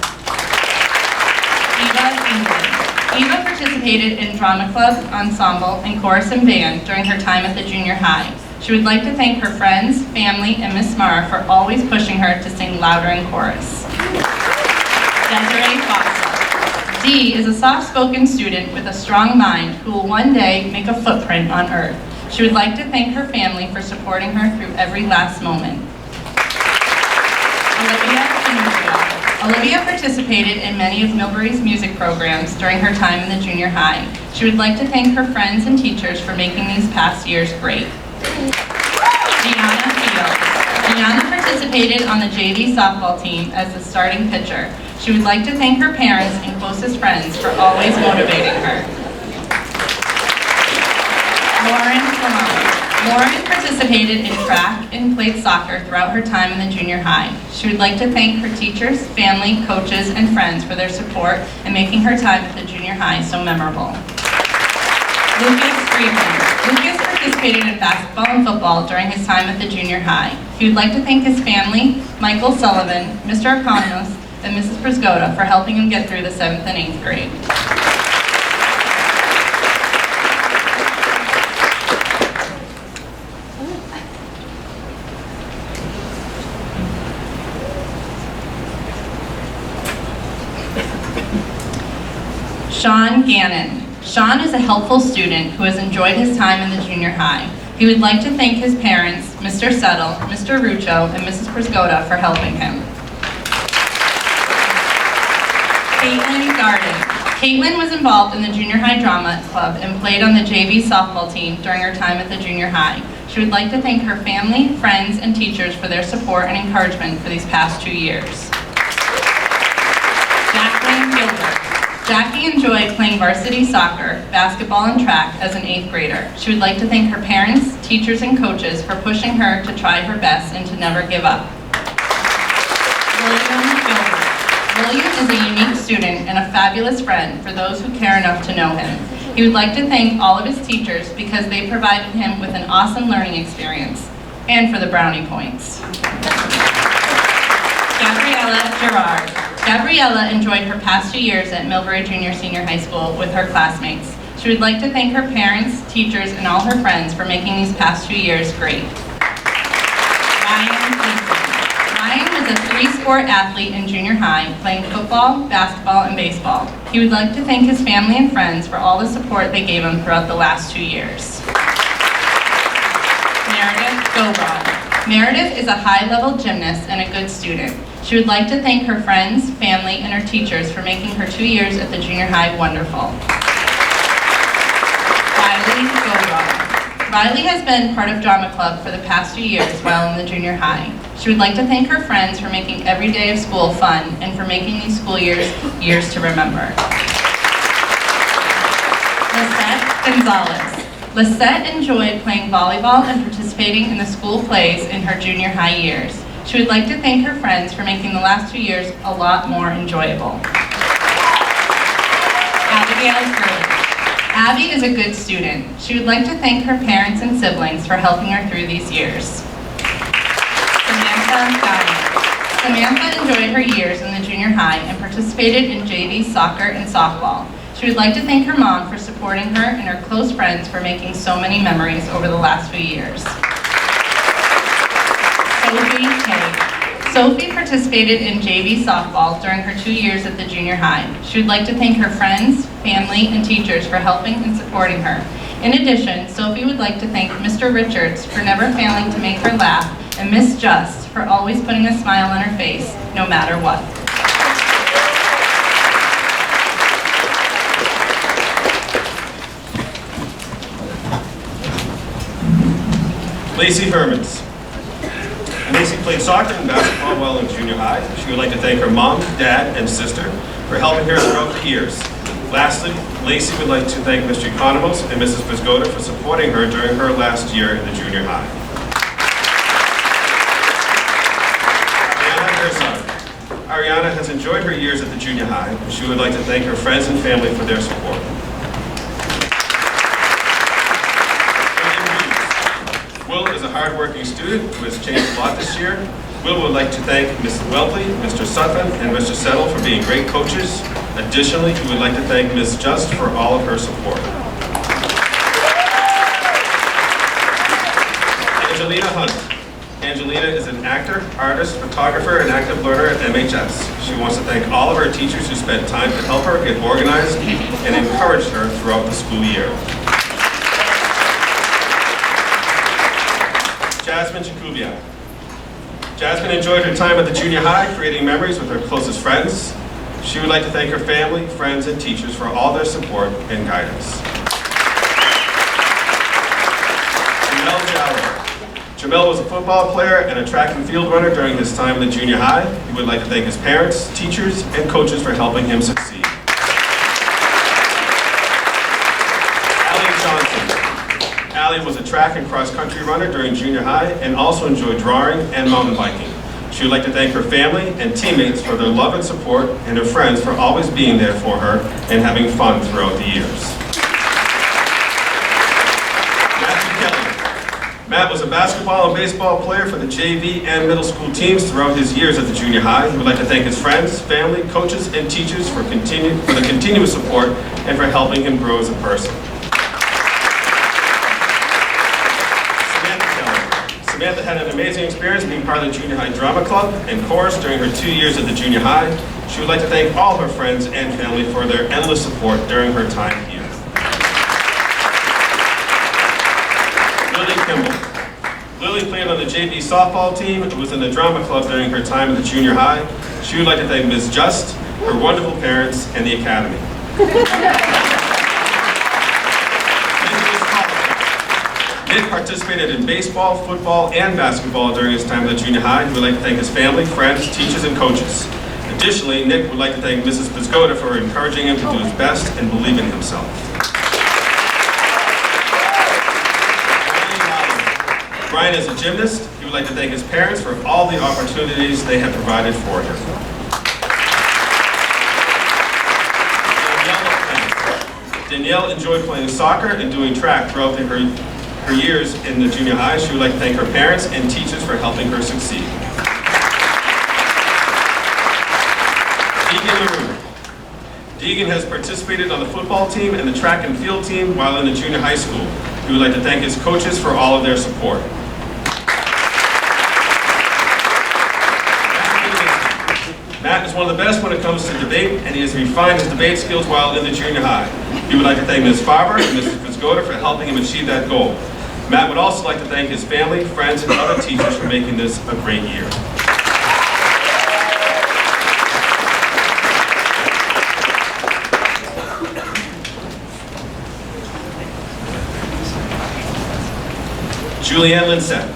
Eva England. Eva participated in drama club, ensemble, and chorus and band during her time at the junior high. She would like to thank her friends, family, and Miss Mara for always pushing her to sing louder in chorus. Desiree Foster. Dee is a soft-spoken student with a strong mind who will one day make a footprint on Earth. She would like to thank her family for supporting her through every last moment. Olivia Pinocchio. Olivia participated in many of Millbury's music programs during her time in the junior high. She would like to thank her friends and teachers for making these past years great. Gianna Fields. Gianna participated on the JV softball team as the starting pitcher. She would like to thank her parents and closest friends for always motivating her. Lauren Lamont. Lauren participated in track and played soccer throughout her time in the junior high. She would like to thank her teachers, family, coaches, and friends for their support and making her time at the junior high so memorable. Lucas Friedman. Lucas participated in basketball and football during his time at the junior high. He would like to thank his family, Michael Sullivan, Mr. Economist, and Mrs. Priscota for helping him get through the 7th and 8th grade. Sean Gannon. Sean is a helpful student who has enjoyed his time in the junior high. He would like to thank his parents, Mr. Settle, Mr. Ruccio, and Mrs. Priscota for helping him. Caitlin Garden. Caitlin was involved in the junior high drama club and played on the JV softball team during her time at the junior high. She would like to thank her family, friends, and teachers for their support and encouragement for these past 2 years. Jacqueline Gilbert. Jackie enjoyed playing varsity soccer, basketball, and track as an 8th grader. She would like to thank her parents, teachers, and coaches for pushing her to try her best and to never give up. William Gilbert. William is a unique student and a fabulous friend for those who care enough to know him. He would like to thank all of his teachers because they provided him with an awesome learning experience, and for the brownie points. Gabriella Gerard. Gabriella enjoyed her past 2 years at Millbury Junior Senior High School with her classmates. She would like to thank her parents, teachers, and all her friends for making these past 2 years great. Ryan Gleason. Ryan was a 3-sport athlete in junior high, playing football, basketball, and baseball. He would like to thank his family and friends for all the support they gave him throughout the last 2 years. Meredith Gobron. Meredith is a high-level gymnast and a good student. She would like to thank her friends, family, and her teachers for making her 2 years at the junior high wonderful. Riley Gobron. Riley has been part of drama club for the past 2 years while in the junior high. She would like to thank her friends for making every day of school fun and for making these school years years to remember. Lisette Gonzalez. Lisette enjoyed playing volleyball and participating in the school plays in her junior high years. She would like to thank her friends for making the last 2 years a lot more enjoyable. Abigail Gurley. Abby is a good student. She would like to thank her parents and siblings for helping her through these years. Samantha Diamond. Samantha enjoyed her years in the junior high and participated in JV soccer and softball. She would like to thank her mom for supporting her and her close friends for making so many memories over the last few years. Sophie K. Sophie participated in JV softball during her 2 years at the junior high. She would like to thank her friends, family, and teachers for helping and supporting her. In addition, Sophie would like to thank Mr. Richards for never failing to make her laugh and Miss Just for always putting a smile on her face, no matter what. Lacey Hermans. Lacey played soccer and basketball well in junior high. She would like to thank her mom, dad, and sister for helping her throughout the years. Lastly, Lacey would like to thank Mr. Economos and Mrs. Pisgoda for supporting her during her last year in the junior high. Ariana has enjoyed her years at the junior high, and she would like to thank her friends and family for their support. Will is a hard-working student who has changed a lot this year. Will would like to thank Mrs. Welpley, Mr. Sutton, and Mr. Settle for being great coaches. Additionally, he would like to thank Ms. Just for all of her support. Angelina Hunt. Angelina is an actor, artist, photographer, and active learner at MHS. She wants to thank all of her teachers who spent time to help her get organized and encouraged her throughout the school year. Jasmine Jakubiak. Jasmine enjoyed her time at the junior high, creating memories with her closest friends. She would like to thank her family, friends, and teachers for all their support and guidance. Jamel Jallow. Jamel was a football player and a track and field runner during his time in the junior high. He would like to thank his parents, teachers, and coaches for helping him succeed. Allie Johnson. Allie was a track and cross-country runner during junior high and also enjoyed drawing and mountain biking. She would like to thank her family and teammates for their love and support, and her friends for always being there for her and having fun throughout the years. Matt was a basketball and baseball player for the JV and middle school teams throughout his years at the junior high. He would like to thank his friends, family, coaches, and teachers for the continuous support and for helping him grow as a person. Samantha Keller. Samantha had an amazing experience being part of the junior high drama club and chorus during her 2 years at the junior high. She would like to thank all her friends and family for their endless support during her time here. Lily Kimball. Lily played on the JV softball team and was in the drama club during her time at the junior high. She would like to thank Ms. Just, her wonderful parents, and the academy. Nick participated in baseball, football, and basketball during his time at the junior high. He would like to thank his family, friends, teachers, and coaches. Additionally, Nick would like to thank Mrs. Pisgoda for encouraging him to do his best and believe in himself. Brian is a gymnast. He would like to thank his parents for all the opportunities they have provided for him. Danielle enjoyed playing soccer and doing track throughout her years in the junior high. She would like to thank her parents and teachers for helping her succeed. Deegan LaRue. Deegan has participated on the football team and the track and field team while in the junior high school. He would like to thank his coaches for all of their support. Matt is one of the best when it comes to debate, and he has refined his debate skills while in the junior high. He would like to thank Ms. Farber and Mrs. Pisgoda for helping him achieve that goal. Matt would also like to thank his family, friends, and other teachers for making this a great year. Julianne Linsett.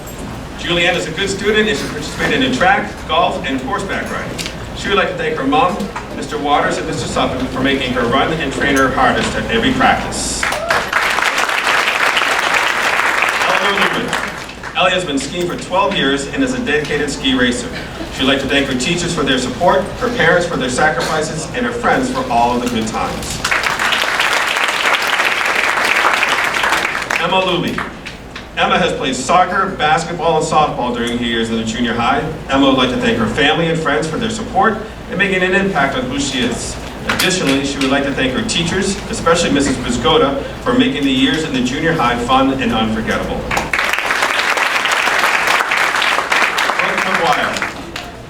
Julianne is a good student and she participated in track, golf, and horseback riding. She would like to thank her mom, Mr. Waters, and Mr. Sutton for making her run and train her hardest at every practice. Ellie has been skiing for 12 years and is a dedicated ski racer. She would like to thank her teachers for their support, her parents for their sacrifices, and her friends for all of the good times. Emma Luby. Emma has played soccer, basketball, and softball during her years in the junior high. Emma would like to thank her family and friends for their support and making an impact on who she is. Additionally, she would like to thank her teachers, especially Mrs. Briscotta, for making the years in the junior high fun and unforgettable.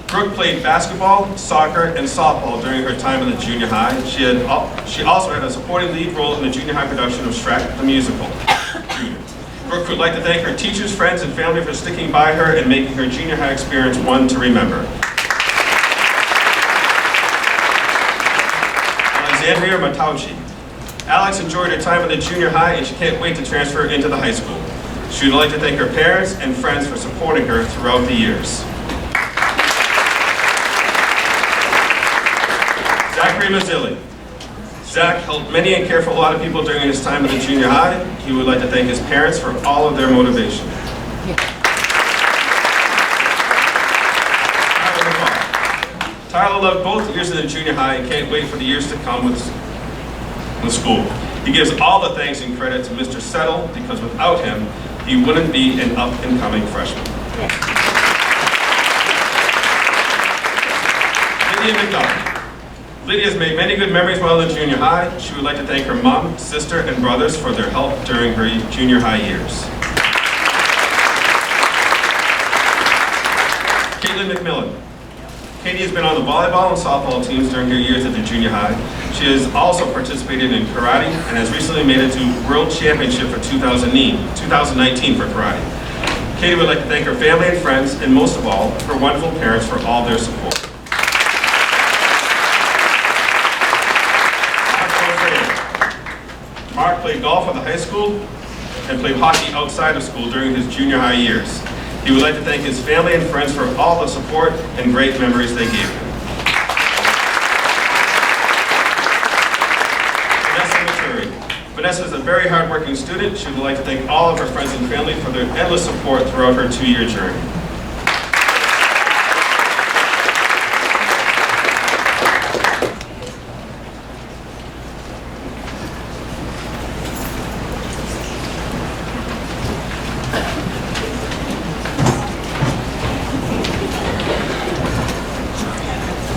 Brooke played basketball, soccer, and softball during her time in the junior high. She also had a supporting lead role in the junior high production of Shrek the Musical. Brooke would like to thank her teachers, friends, and family for sticking by her and making her junior high experience one to remember. Alexandria Matauchi. Alex enjoyed her time in the junior high and she can't wait to transfer into the high school. She would like to thank her parents and friends for supporting her throughout the years. Zachary Mazzilli. Zach helped many and cared for a lot of people during his time in the junior high. He would like to thank his parents for all of their motivation. Tyler loved both years in the junior high and can't wait for the years to come with school. He gives all the thanks and credit to Mr. Settle because without him, he wouldn't be an up-and-coming freshman. Lydia McDonald. Lydia has made many good memories while in junior high. She would like to thank her mom, sister, and brothers for their help during her junior high years. Caitlin McMillan. Katie has been on the volleyball and softball teams during her years at the junior high. She has also participated in karate and has recently made it to World Championship for 2019 for karate. Katie would like to thank her family and friends, and most of all, her wonderful parents for all their support. Mark played golf at the high school and played hockey outside of school during his junior high years. He would like to thank his family and friends for all the support and great memories they gave him. Vanessa Maturi. Vanessa is a very hardworking student. She would like to thank all of her friends and family for their endless support throughout her 2-year journey.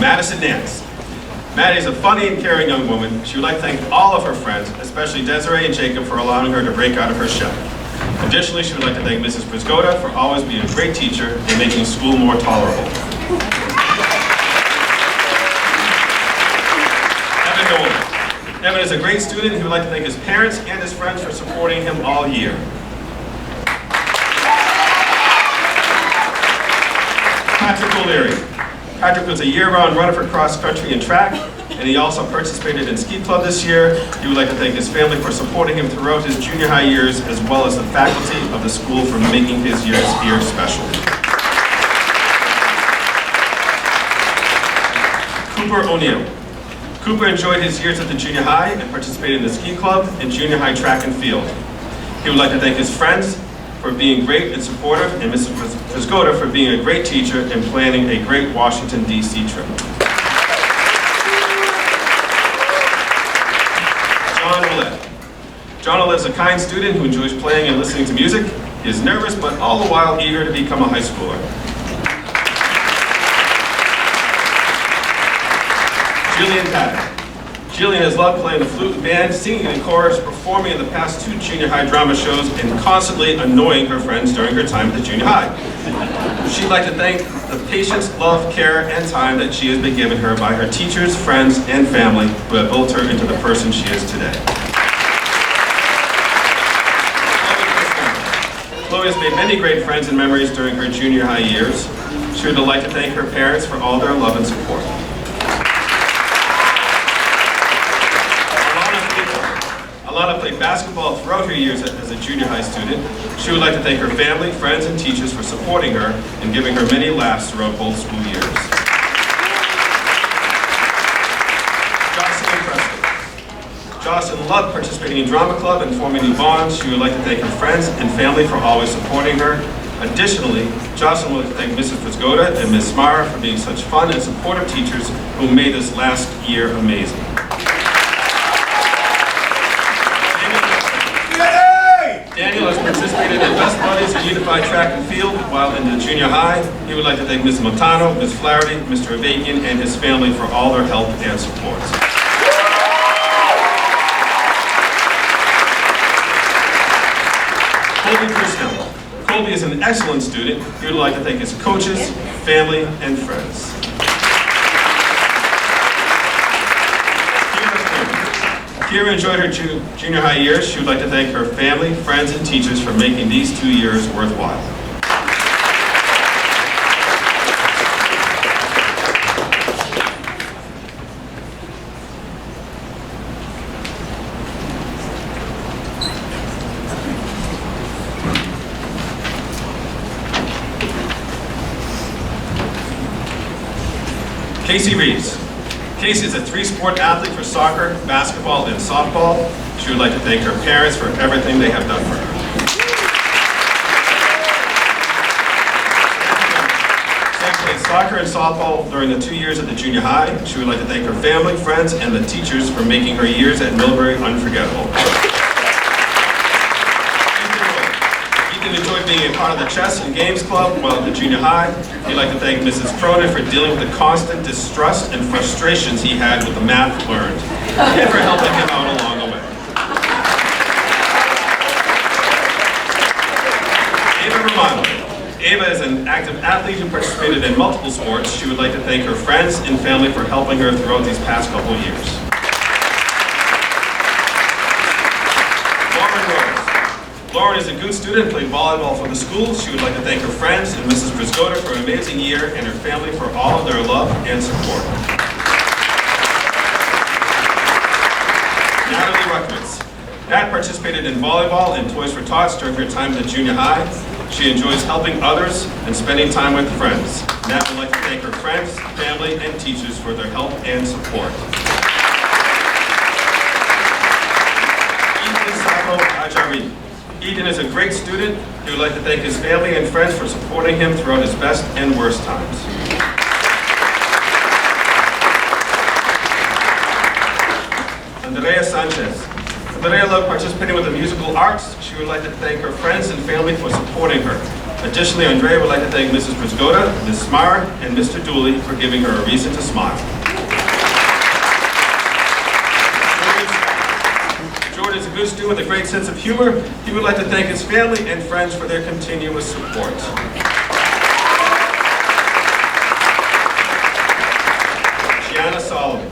Madison Nance. Maddie is a funny and caring young woman. She would like to thank all of her friends, especially Desiree and Jacob, for allowing her to break out of her shell. Additionally, she would like to thank Mrs. Briscotta for always being a great teacher and making school more tolerable. Evan Nolan. Evan is a great student who would like to thank his parents and his friends for supporting him all year. Patrick O'Leary. Patrick was a year-round runner for cross-country and track, and he also participated in ski club this year. He would like to thank his family for supporting him throughout his junior high years, as well as the faculty of the school for making his years here special. Cooper O'Neill. Cooper enjoyed his years at the junior high and participated in the ski club and junior high track and field. He would like to thank his friends for being great and supportive, and Mrs. Briscotta for being a great teacher and planning a great Washington, D.C. trip. John Willett. John Willett is a kind student who enjoys playing and listening to music. He is nervous, but all the while eager to become a high schooler. Jillian Paddock. Jillian has loved playing the flute and band, singing in chorus, performing in the past 2 junior high drama shows, and constantly annoying her friends during her time at the junior high. She'd like to thank the patience, love, care, and time that she has been given her by her teachers, friends, and family who have built her into the person she is today. Chloe has made many great friends and memories during her junior high years. She would like to thank her parents for all their love and support. Alana played basketball throughout her years as a junior high student. She would like to thank her family, friends, and teachers for supporting her and giving her many laughs throughout both school years. Jocelyn Preston. Jocelyn loved participating in drama club and forming new bonds. She would like to thank her friends and family for always supporting her. Additionally, Jocelyn would like to thank Mrs. Frisgoda and Ms. Smara for being such fun and supportive teachers who made this last year amazing. Daniel has participated in Best Buddies and Unified Track and Field while in the junior high. He would like to thank Ms. Montano, Ms. Flaherty, Mr. Avakian, and his family for all their help and support. Colby Christel. Colby is an excellent student. He would like to thank his coaches, family, and friends. Kira enjoyed her junior high years. She would like to thank her family, friends, and teachers for making these 2 years worthwhile. Casey Reeves. Casey is a 3-sport athlete for soccer, basketball, and softball. She would like to thank her parents for everything they have done for her. Sam played soccer and softball during the 2 years at the junior high. She would like to thank her family, friends, and the teachers for making her years at Millbury unforgettable. Ethan enjoyed being a part of the chess and games club while at the junior high. He'd like to thank Mrs. Cronin for dealing with the constant distrust and frustrations he had with the math learned, and for helping him out along the way. Ava Romano. Ava is an active athlete who participated in multiple sports. She would like to thank her friends and family for helping her throughout these past couple of years. Lauren is a good student, played volleyball for the school. She would like to thank her friends and Mrs. Briscotta for an amazing year and her family for all of their love and support. Natalie Ruckmans. Nat participated in volleyball and Toys for Tots during her time at the junior high. She enjoys helping others and spending time with friends. Nat would like to thank her friends, family, and teachers for their help and support. Ethan Sako Ajari. Ethan is a great student. He would like to thank his family and friends for supporting him throughout his best and worst times. Andrea Sanchez. Andrea loved participating with the musical arts. She would like to thank her friends and family for supporting her. Additionally, Andrea would like to thank Mrs. Briscotta, Ms. Smara, and Mr. Dooley for giving her a reason to smile. Jordan is a good student with a great sense of humor. He would like to thank his family and friends for their continuous support. Gianna Solomon.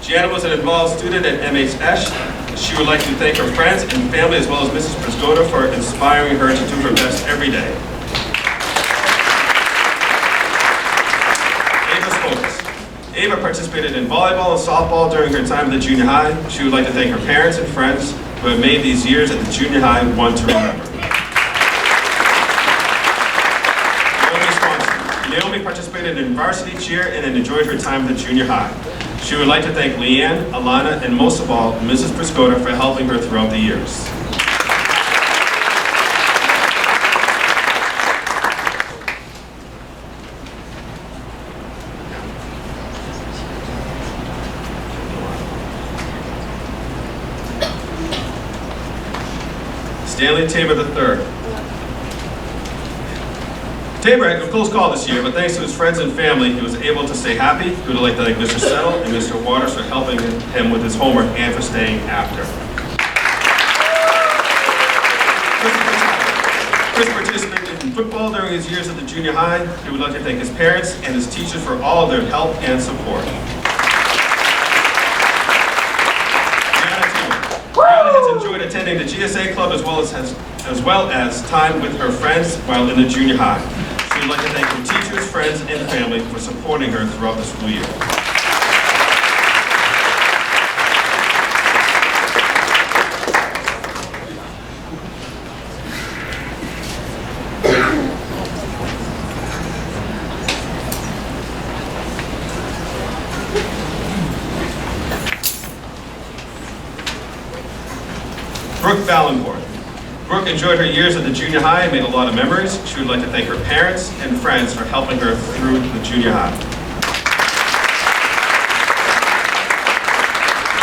Gianna was an involved student at MHS. She would like to thank her friends and family as well as Mrs. Briscotta for inspiring her to do her best every day. Ava Spokes. Ava participated in volleyball and softball during her time at the junior high. She would like to thank her parents and friends who have made these years at the junior high one to remember. Naomi Swanson. Naomi participated in varsity cheer and enjoyed her time at the junior high. She would like to thank Leanne, Alana, and most of all, Mrs. Briscotta for helping her throughout the years. Stanley Tabor III. Tabor had a close call this year, but thanks to his friends and family, he was able to stay happy. He would like to thank Mr. Settle and Mr. Waters for helping him with his homework and for staying after. Chris participated in football during his years at the junior high. He would like to thank his parents and his teachers for all of their help and support. Brianna has enjoyed attending the GSA club as well as time with her friends while in the junior high. She would like to thank her teachers, friends, and family for supporting her throughout the school year. Brooke Ballenborn. Brooke enjoyed her years at the junior high and made a lot of memories. She would like to thank her parents and friends for helping her through the junior high.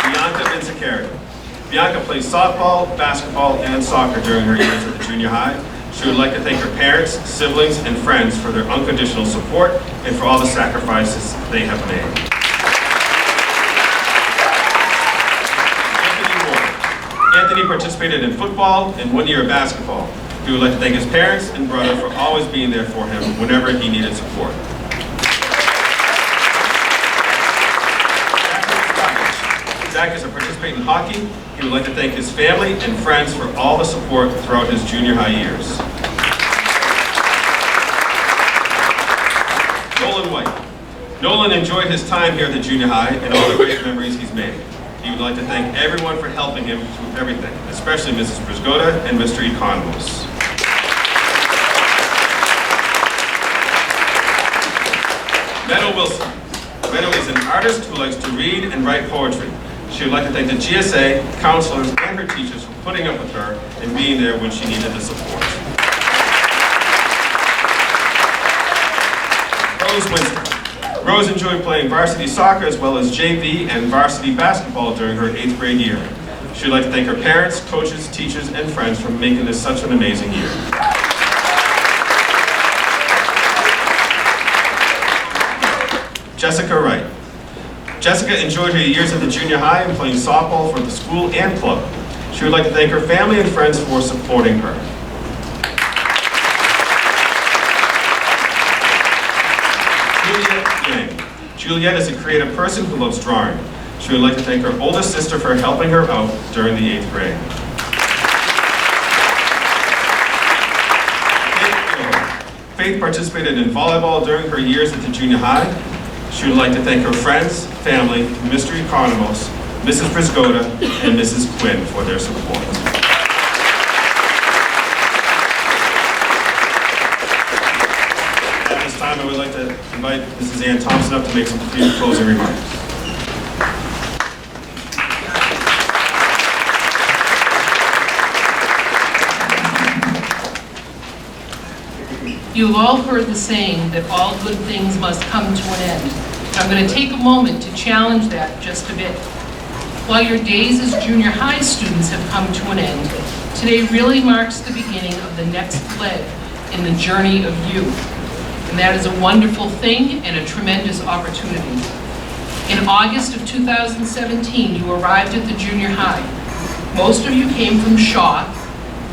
Bianca Vincicari. Bianca played softball, basketball, and soccer during her years at the junior high. She would like to thank her parents, siblings, and friends for their unconditional support and for all the sacrifices they have made. Anthony participated in football and 1 year of basketball. He would like to thank his parents and brother for always being there for him whenever he needed support. Zach is a participant in hockey. He would like to thank his family and friends for all the support throughout his junior high years. Nolan White. Nolan enjoyed his time here at the junior high and all the great memories he's made. He would like to thank everyone for helping him through everything, especially Mrs. Briscotta and Mr. Economos. Meadow Wilson. Meadow is an artist who likes to read and write poetry. She would like to thank the GSA, counselors, and her teachers for putting up with her and being there when she needed the support. Rose Winston. Rose enjoyed playing varsity soccer as well as JV and varsity basketball during her 8th grade year. She'd like to thank her parents, coaches, teachers, and friends for making this such an amazing year. Jessica Wright. Jessica enjoyed her years at the junior high and playing softball for the school and club. She would like to thank her family and friends for supporting her. Juliet is a creative person who loves drawing. She would like to thank her older sister for helping her out during the 8th grade. Faith participated in volleyball during her years at the junior high. She would like to thank her friends, family, Mr. Economos, Mrs. Briscotta, and Mrs. Quinn for their support. I would like to invite Mrs. Ann Thompson up to make some brief closing remarks. You've all heard the saying that all good things must come to an end. I'm going to take a moment to challenge that just a bit. While your days as junior high students have come to an end, today really marks the beginning of the next leg in the journey of you. And that is a wonderful thing and a tremendous opportunity. In August of 2017, you arrived at the junior high. Most of you came from Shaw,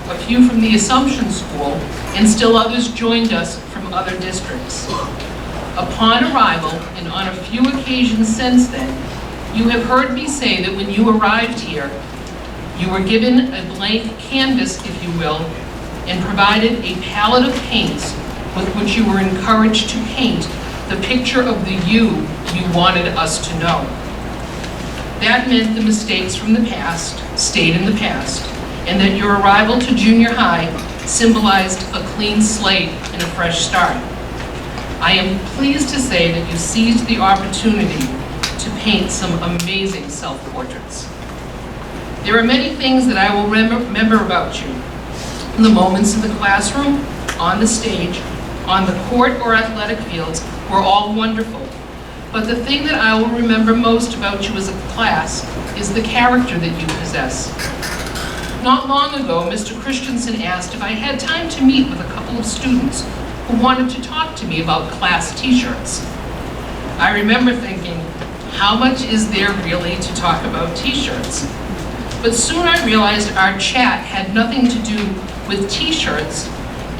a few from the Assumption School, and still others joined us from other districts. Upon arrival, and on a few occasions since then, you have heard me say that when you arrived here, you were given a blank canvas, if you will, and provided a palette of paints with which you were encouraged to paint the picture of the you wanted us to know. That meant the mistakes from the past stayed in the past, and that your arrival to junior high symbolized a clean slate and a fresh start. I am pleased to say that you seized the opportunity to paint some amazing self-portraits. There are many things that I will remember about you. The moments in the classroom, on the stage, on the court or athletic fields were all wonderful. But the thing that I will remember most about you as a class is the character that you possess. Not long ago, Mr. Christensen asked if I had time to meet with a couple of students who wanted to talk to me about class t-shirts. I remember thinking, how much is there really to talk about t-shirts? But soon I realized our chat had nothing to do with t-shirts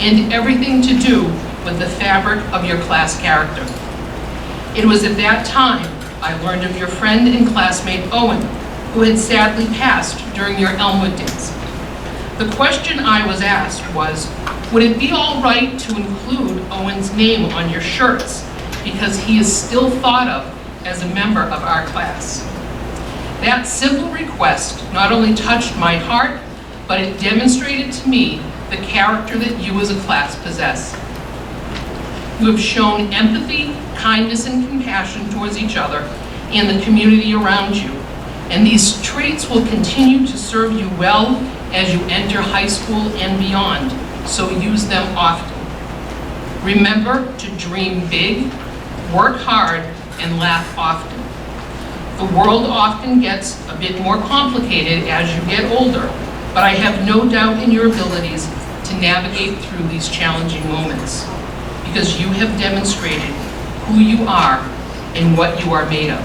and everything to do with the fabric of your class character. It was at that time I learned of your friend and classmate Owen, who had sadly passed during your Elmwood days. The question I was asked was, would it be all right to include Owen's name on your shirts because he is still thought of as a member of our class? That simple request not only touched my heart, but it demonstrated to me the character that you as a class possess. You have shown empathy, kindness, and compassion towards each other and the community around you. And these traits will continue to serve you well as you enter high school and beyond, so use them often. Remember to dream big, work hard, and laugh often. The world often gets a bit more complicated as you get older, but I have no doubt in your abilities to navigate through these challenging moments, because you have demonstrated who you are and what you are made of.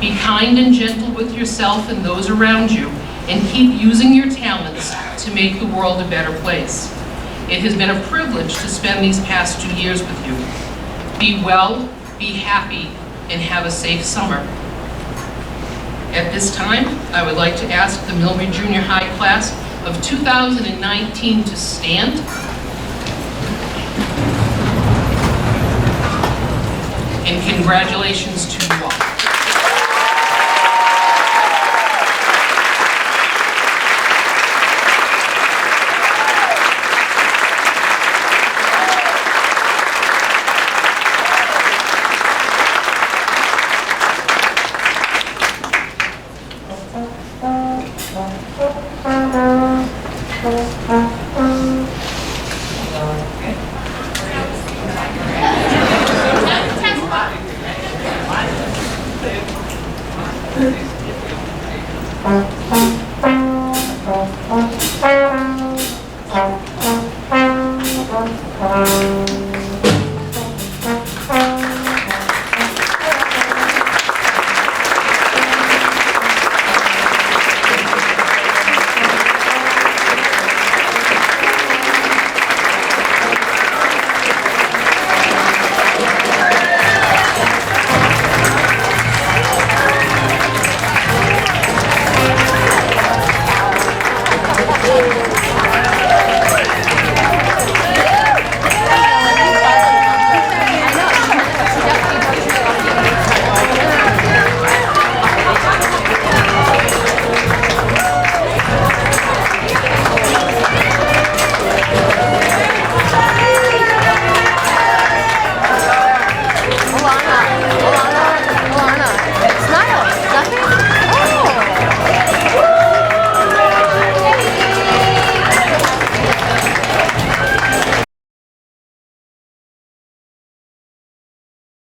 Be kind and gentle with yourself and those around you, and keep using your talents to make the world a better place. It has been a privilege to spend these past 2 years with you. Be well, be happy, and have a safe summer. At this time, I would like to ask the Millbury Junior High class of 2019 to stand. And congratulations to you all.